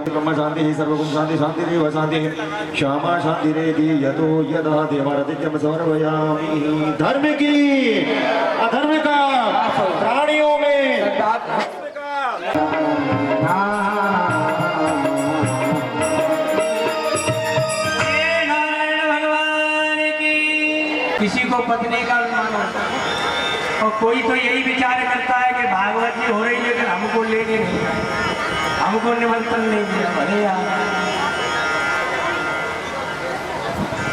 ब्रह्म शांति सर्वगुण शांति शांति रेव शांति श्यामा शांति रेधि यतो यदा देवाराधित्यम समर्पयामि। धर्म की अधर्म का प्राणियों में किसी को पत्नी का अभिमान होता है और कोई तो यही विचार करता है कि भागवत जी हो रही है लेकिन हमको लेने नहीं आए, हमको निमंत्रण नहीं दिया। अरे यार,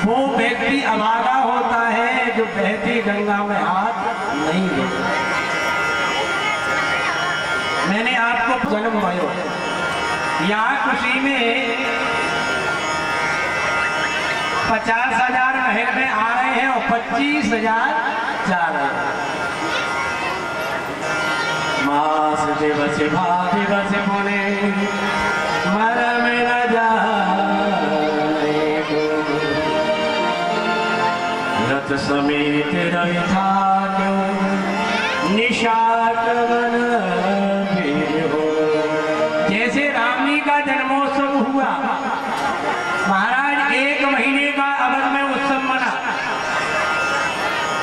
वो व्यक्ति अभागा होता है जो बहती गंगा में हाथ नहीं देता। मैंने आपको जन्म भयो यहाँ खुशी में 50,000 महल में आ रहे हैं और 25,000 जा रहे हैं। वास दिवस भादिवस पुणे मरम न जाने को रथ समेत रवि था क्यों निशाट मन फिर हो। जैसे रामजी का जन्मोत्सव हुआ महाराज, 1 महीने का अवध में उत्सव मना।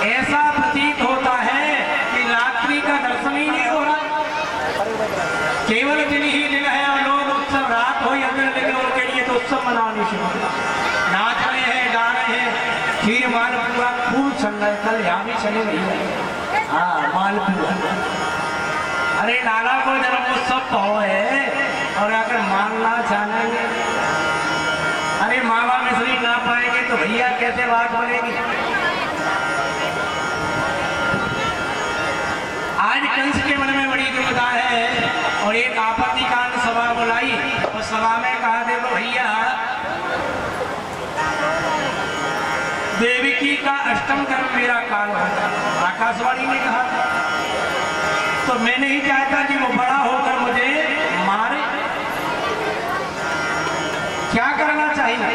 ऐसा प्रतीत होता है कि रात्रि का दर्शन ही नहीं हो रहा, केवल दिन ही दिन है और लोग उत्सव रात हो या दिन, लेकिन उनके लिए तो उत्सव मनाने शुरू, नाच रहे हैं, गा रहे हैं, खीर मालपुआ खूब चल रहा है। कल यहाँ भी चले नहीं है, हाँ मालपुआ। अरे लाला को जन्मोत्सव तो है और अगर मानना चाहेंगे, अरे मावा मिश्री ना पाएंगे तो भैया कैसे बात बनेगी। आज कंस के मन में बड़ी दुविधा है और एक आपत्तिकांड सभा बुलाई और सभा में कहा, देखो भैया देवकी का अष्टम कर्म मेरा काल होगा। आकाशवाणी ने कहा तो मैं नहीं चाहता कि वो बड़ा होकर मुझे मारे। क्या करना चाहिए?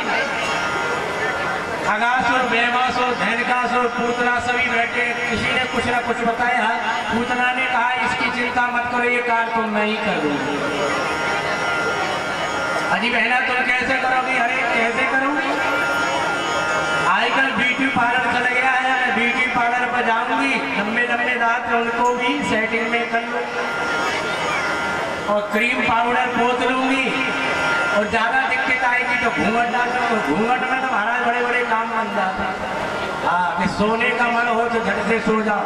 अगासुर, बेमासुर, धैनकासुर, पूतना सभी बैठे, किसी ने कुछ ना कुछ बताया। पूतना ने कहा इसकी चिंता मत करो, ये कार्य तो मैं ही कर दूंगी। अजी बहना तुम कैसे करोगी? अरे कैसे करूंगी? आजकल ब्यूटी पार्लर चल गया है, मैं ब्यूटी पार्लर पर जाऊंगी, लंबे लंबे दांत उनको भी सेटिंग में कर लूँ और क्रीम पाउडर पोत लूंगी और ज्यादा दिक्कत आएगी तो घूंघट डाल दो। घूंघट में तो महाराज बड़े बड़े काम बन जाते हैं। हाँ, कि सोने का मन हो तो झट से सो जाओ।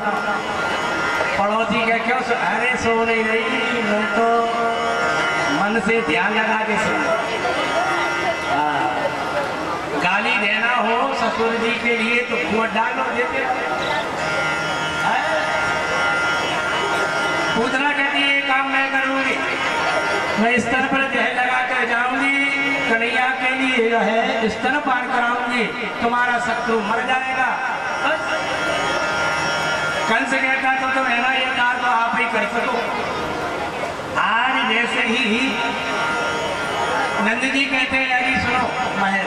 पड़ोसी क्या क्यों अरे सो नहीं रही, मैं तो मन से ध्यान लगा के सो। गाली देना हो ससुर जी के लिए तो घूंघट डालो, देते। पूतना कहती है ये काम मैं करूंगी, मैं स्तर पर जहर लगा कर जाऊंगी, कन्हैया के लिए जो है स्तन पान कराऊंगी, तुम्हारा शत्रु मर जाएगा। बस कंस कहता तो है ना, ये काम तो आप ही कर सको। आज जैसे ही नंद जी कहते हैं अजी सुनो, महर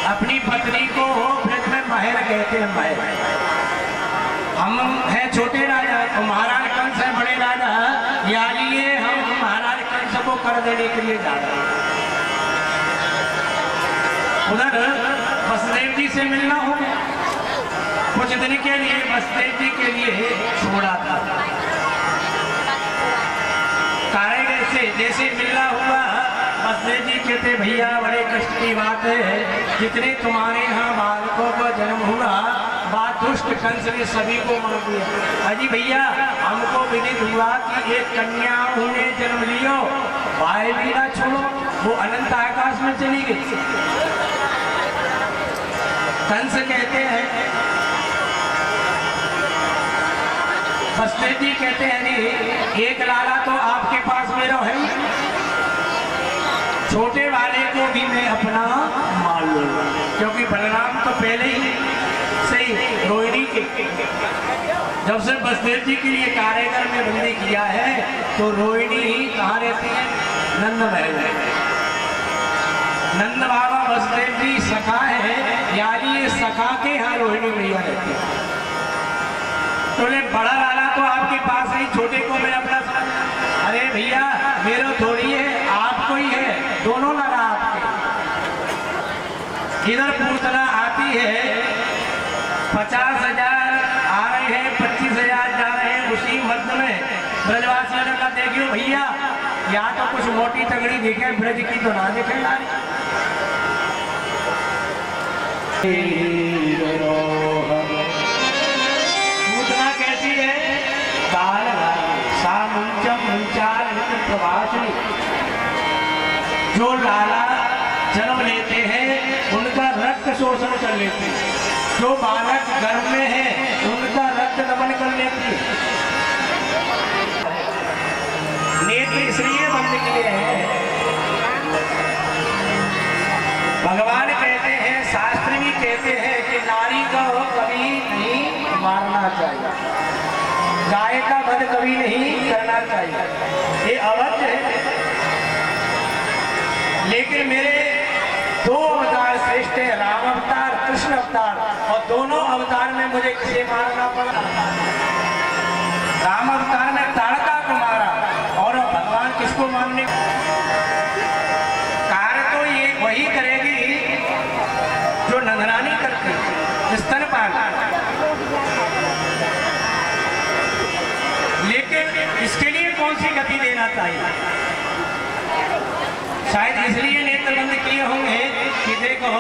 अपनी पत्नी को ब्रज में महर कहते हैं। महर हम हैं छोटे राजा और महाराज कंस है बड़े राजा, या लिए हम महाराज कंस को कर देने के लिए जा रहे हैं। उधर वसुदेव जी से मिलना हो गया, कुछ दिन के लिए वसुदेव जी के लिए छोड़ा था। कारीगर से जैसे मिलना हुआ, वसुदेव जी कहते भैया बड़े कष्ट की बात है, जितने तुम्हारे यहाँ बालकों का जन्म हुआ बात दुष्ट कंस ने सभी को मार दिया। अजी भैया हमको विदित हुआ कि एक कन्या उन्हें जन्म लियो, भाई भी ना छोड़ो, वो अनंत आकाश में चली गई। कंस कहते हैं, वसुदेव जी कहते हैं नहीं, एक लाला तो आपके पास मेरा है, छोटे वाले को भी मैं अपना मान लूंगा, क्योंकि बलराम तो पहले ही सही रोहिणी के जब से वसुदेव जी के लिए कारीगर में बंदी किया है तो रोहिणी ही कहाँ रहती है? नंद महल में। नंद बाबा वसुदेव जी सखा है, यानी ये सखा के यहाँ रोहिणी मैया रहती है। तो बड़ा लाला तो आपके पास है, छोटे को मैं अपना समझ। अरे भैया मेरा थोड़ी है, आपको ही है, दोनों लाला आपके। इधर पूतना आती है, 50,000 आ रहे हैं, 25,000 जा रहे हैं, उसी मध्य में ब्रजवासियों ने कहा देखियो भैया या तो कुछ मोटी तगड़ी दिखे, ब्रज की तो ना दिखे। पूतना कैसी है? काल सामुंचम मुंचाल प्रभाषणी। जो लाला जन्म लेते हैं उनका रक्त शोषण कर लेते हैं, जो बालक गर्भ में है उनका रक्त दमन कर लेती है। नेत्र इसलिए बंद किए हैं, भगवान कहते हैं, शास्त्र भी कहते हैं कि नारी को कभी नहीं मारना चाहिए। गाय का वध कभी नहीं करना चाहिए, ये अवध है। लेकिन मेरे दो अवतार श्रेष्ठ है, राम अवतार, कृष्ण अवतार, और दोनों अवतार में मुझे किसे मारना पड़ा? राम अवतार में ताड़का को मारा, और भगवान किसको मारने? कार्य तो ये वही करेगी जो नंदरानी करती, स्तनपान। लेकिन इसके लिए कौन सी गति देना चाहिए? शायद इसलिए नेत्रबंद किए होंगे कि देखो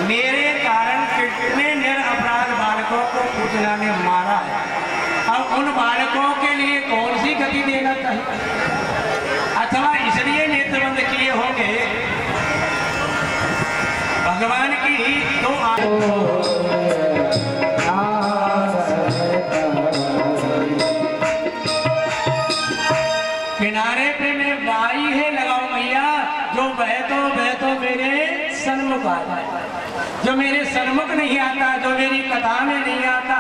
मेरे कारण कितने निरपराध बालकों को पूतना ने मारा है, अब उन बालकों के लिए कौन सी गति देना चाहिए? अथवा इसलिए नेत्रबंद किए होंगे भगवान की दो किनारे पे मैं बाई है लगाओ मैया, जो बह तो मेरे सन्मुख आ जाए। जो मेरे सन्मुख नहीं आता, जो मेरी कथा में नहीं आता,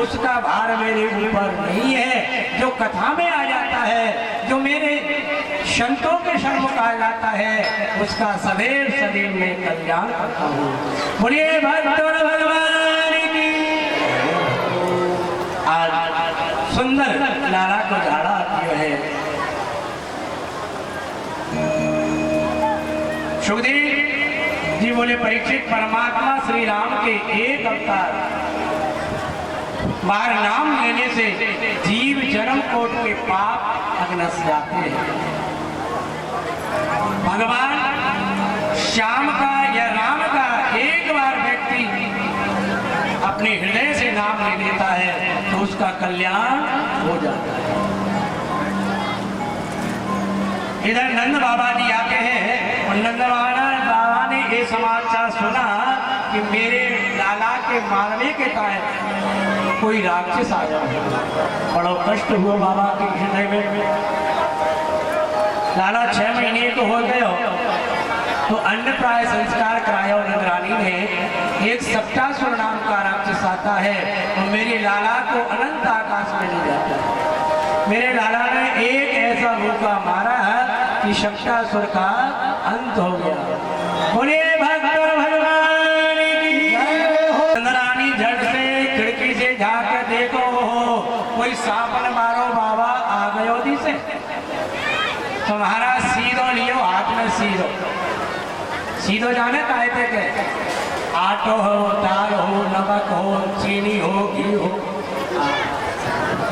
उसका भार मेरे ऊपर नहीं है। जो कथा में आ जाता है, जो मेरे संतों के सन्मुख आ जाता है, उसका सदैव सदैव मैं कल्याण करता हूँ। बोलिए भक्तों भगवान की। आज सुंदर लाला को झाड़ा आती है। सुखदेव जी बोले परीक्षित, परमात्मा श्री राम के एक अवतार बार नाम लेने से जीव जन्म कोट के पाप अग्नस जाते हैं। भगवान श्याम का या राम का एक बार व्यक्ति अपने हृदय से नाम ले लेता है तो उसका कल्याण हो जाता है। इधर नंद बाबा जी आते हैं और नंद बाबा ने ये समाचार सुना कि मेरे लाला के मारने के कारण कोई राक्षस आया है। बड़ा कष्ट हुआ बाबा के हृदय में। लाला 6 महीने को हो गए तो अन्नप्राय संस्कार कराया नंदरानी ने। एक सप्तासुर नाम का राक्षस आता है और मेरे लाला को अनंत आकाश में ले जाता है। मेरे लाला ने एक ऐसा भूखा मारा कि सप्तासुर का अंत हो गया। बोलिए भगवान भगवान की नंदरानी झट से खिड़की से झाँक देखो, कोई सापन मारो बाबा आ गयो दिसे। तुम्हारा सीधो लियो, हाथ में सीधो। सीधो जाने कहते के आटो हो, दाल हो, नमक हो, चीनी हो, घी हो।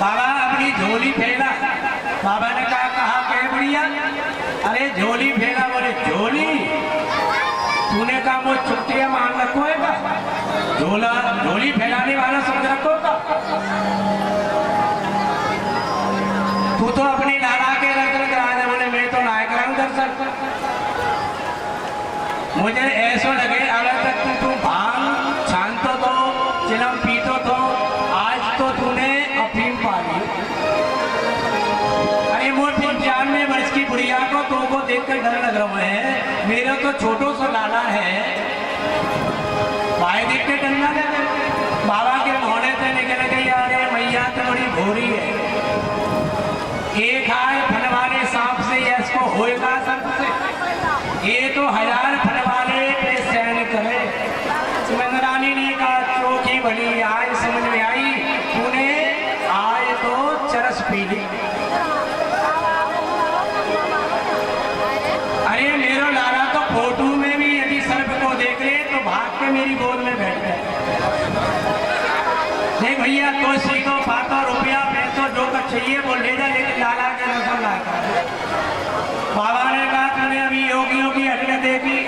बाबा अपनी झोली फैला। बाबा ने कहा के बढ़िया? अरे झोली फैला। बोले झोली? तूने कहा वो चुट्टियां मान रखो है का? झोली फैलाने वाला समझ रखो का? तू तो अपनी लाला के दर्शन करा दे। बोले मैं तो ना कराऊं दर्शन। मुझे ऐसा लगे अगर तक तू भांग छानतो तो, चिलम पीतो तो, आज तो तूने अफीम पा ली। अरे मोटी 95 वर्ष की बुढ़िया को तुमको देखकर डर लग रहा है। मेरा तो छोटो सा लाला है, भाई देख के डरना लगे। बाबा के मोहने से निकल गई। अरे मैया तो बड़ी भोरी है। एक आए फन वाले सांप से इसको होएगा सर्प से, ये तो 1000 फन वाले पे सहन करे। नंदरानी ने कहा चौकी भली आज समझ में आई, तूने आज तो चरस पी ली। अरे मेरा लाला तो फोटो में भी यदि सर्प को देख ले तो भाग के मेरी गोद में बैठ गए। देख भैया तो सीधो पाता रुपया पैसों जो कुछ चाहिए वो ले जा, लेकिन लाला के दर्शन ना कर। बाबा ने कहा तूने अभी योगियों की हड्डियां देखी?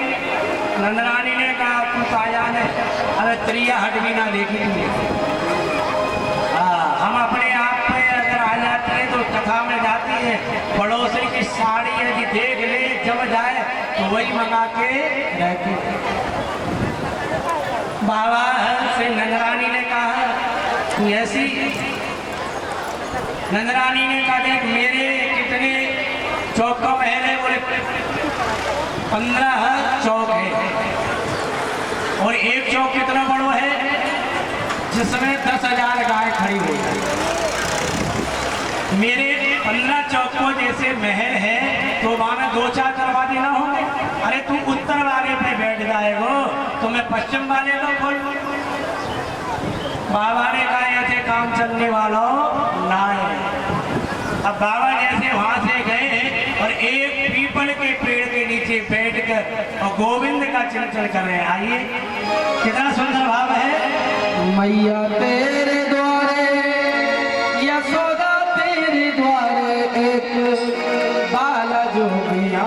नंदरानी ने कहा तू ताजा ने अरे त्रिया हट भी ना देखी तुमने। हम अपने आप पे अगर आ जाती है तो कथा में जाती है, पड़ोसी की साड़ी यदि देख ले जब जाए तो वही मंगा के रहती। बाबा से नंदरानी ने कहा तू ऐसी? नंदरानी ने कहा देख मेरे कितने चौक का महल है? बोले 15 चौक है। और एक चौक कितना बड़ा है? जिसमें 10,000 गाय खड़ी हुई है। मेरे 15 चौकों जैसे महल है तो वहां में 2-4 करवा देना होंगे। अरे तू उत्तर वाले पे बैठ जाएगो तो मैं पश्चिम वाले को खोल। बाबा ने कहा ऐसे काम चलने वाला ना है। अब बाबा जैसे वहां से गए और एक पीपल के पेड़ के नीचे बैठकर और गोविंद का चिंतन कर रहे हैं। आइए कितना सुंदर भाव है। मैया तेरे द्वारे यशोदा तेरे द्वारे एक बाला जोगिया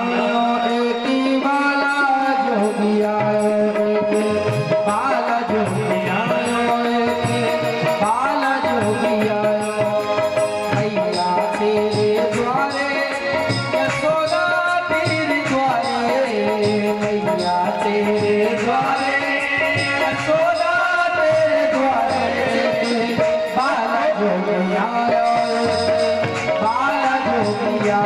एक बाला जोगिया एक बाला जोगिया एक बाला जोगिया मैया तेरे द्वारे यशोदा तेरे द्वारे मैया तेरे द्वारे यशोदा तेरे द्वारे बाला जोगिया बाला जोगिया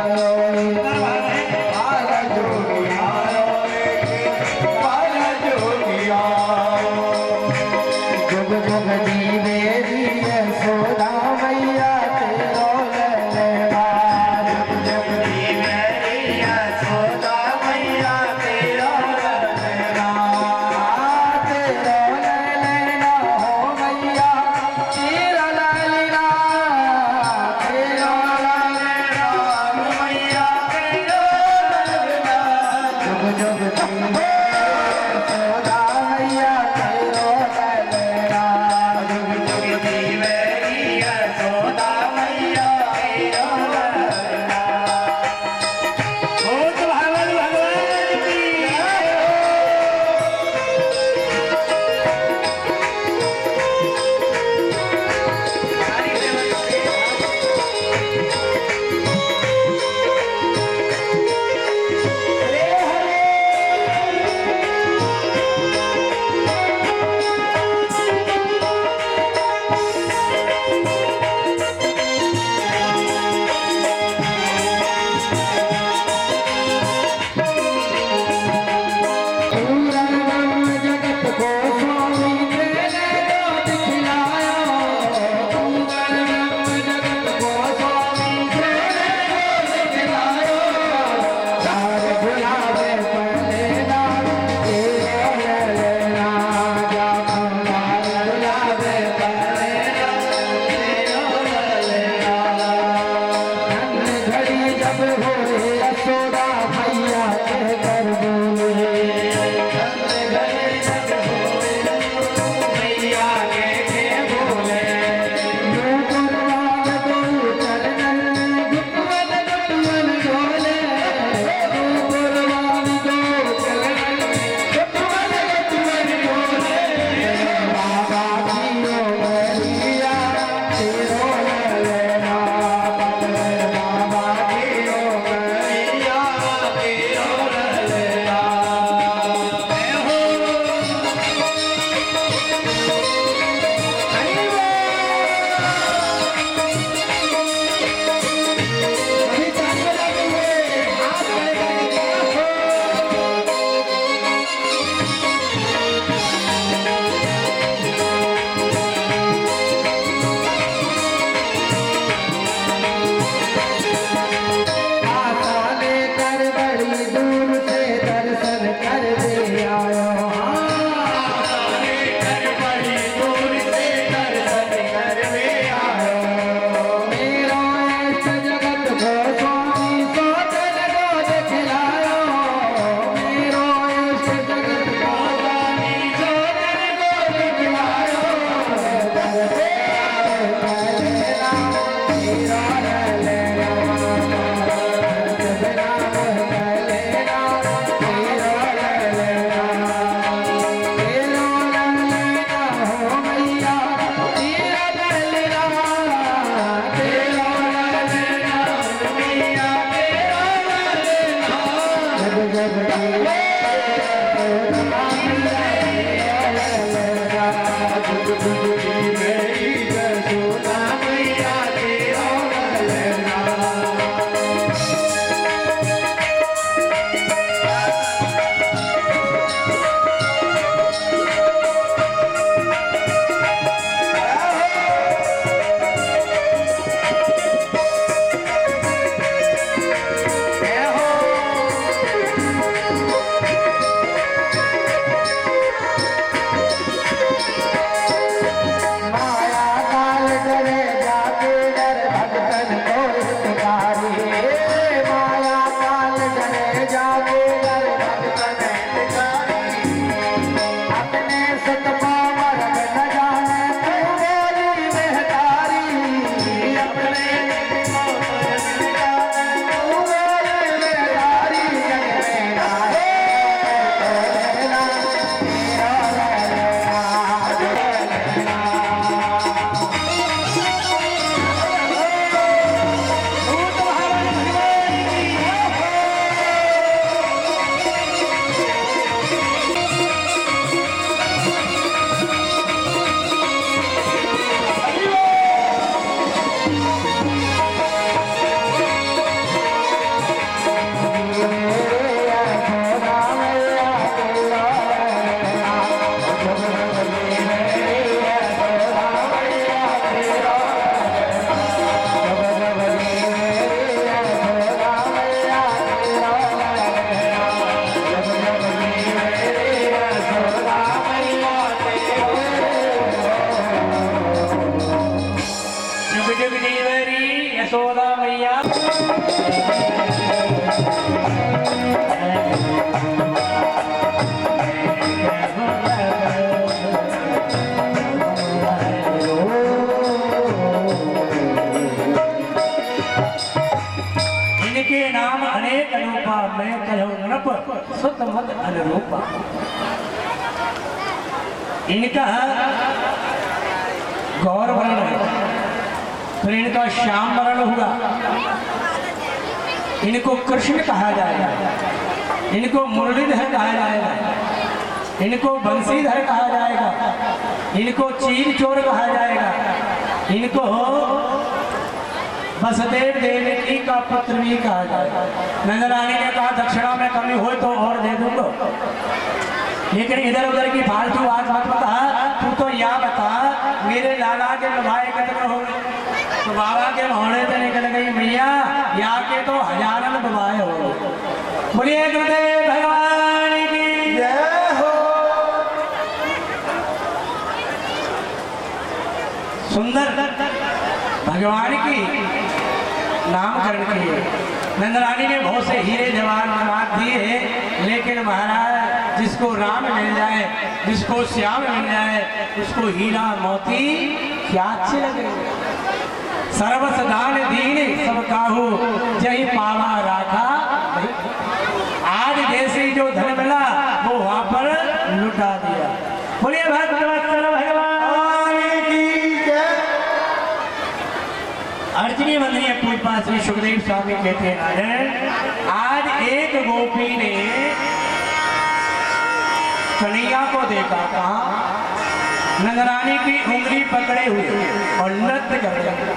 बाला जोगिया बाला जोगिया जुग जुग जीवे यशोदा मैया तेरो ललना जुग जुग जीवे यशोदा मैया तेरो ललना तेरो ललना हो मैया तेरा ललना तेरा ललना मैया मेरी यशोदा मैया। इनके नाम अनेक रूपा, मैं कहो नृप सुत मत अनुरूपा। इनका गौर वर्ण है, फिर इनका श्याम वर्ण हुआ, इनको कृष्ण कहा जाएगा, इनको मुरलीधर कहा जाएगा, इनको बंसीधर कहा जाएगा, इनको चीर चोर कहा जाएगा, इनको वसुदेव देवकी का पुत्र भी कहा जाएगा। नंदरानी ने कहा दक्षिणा में कमी हो तो और दे दूंगा, लेकिन इधर उधर की फालतू बात मत बता, तू तो या बता मेरे लाला के भाई कितने हो गए? तो बाबा के मोहड़े से निकल गई मैया, या के तो हजारन बबाए हो गए। बोलिए गुरुदेव भगवान की जय हो। सुंदर भगवान की नामकरण किए। नंदरानी ने बहुत से हीरे जवाहरात दिए, लेकिन महाराज जिसको राम मिल जाए, जिसको श्याम मिल जाए, उसको हीरा मोती क्या अच्छे लगे। सर्वस दान दीन सब काहू, जय पावा राखा। आज जैसे जो धन मिला वो वहां पर लुटा दिया। बोलिए भक्तवत्सल भगवान की जय। अर्चनी मंदिर पूजपा श्री सुखदेव स्वामी कहते हैं, आज एक गोपी ने कन्हैया को देखा, कहा नंदरानी की उंगली पकड़े हुए और नृत्य कर रहे।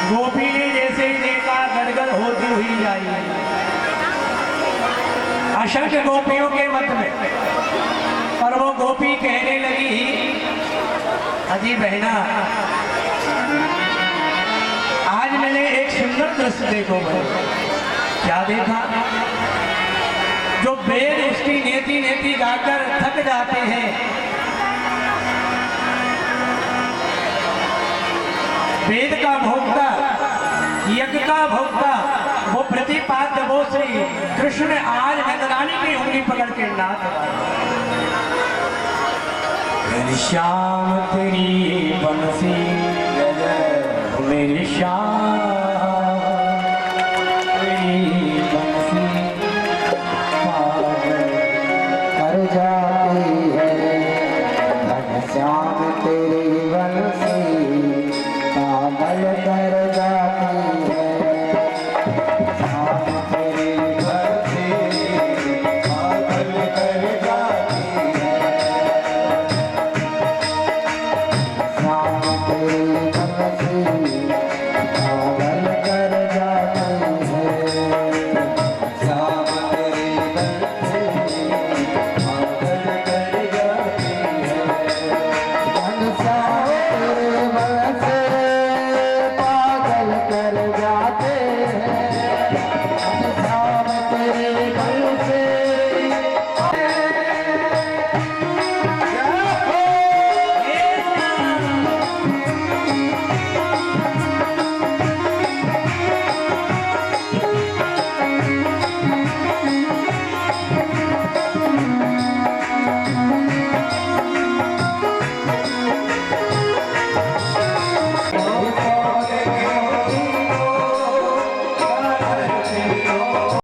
गोपी ने जैसे ही देखा गदगद होती हुई आई। असंख्य गोपियों के मत में, और वो गोपी कहने लगी, अजी बहना आज मैंने एक सुंदर दृश्य देखो भाई। क्या देखा? जो वेद उसकी नेति नेति गाकर थक जाते हैं, वेद का भोक्ता, यज्ञ का भोक्ता, वो प्रतिपाद्य वो श्री कृष्ण आज नंदरानी की उंगली पकड़ के नाच रहा। श्याम तेरी बंसी मेरी श्याम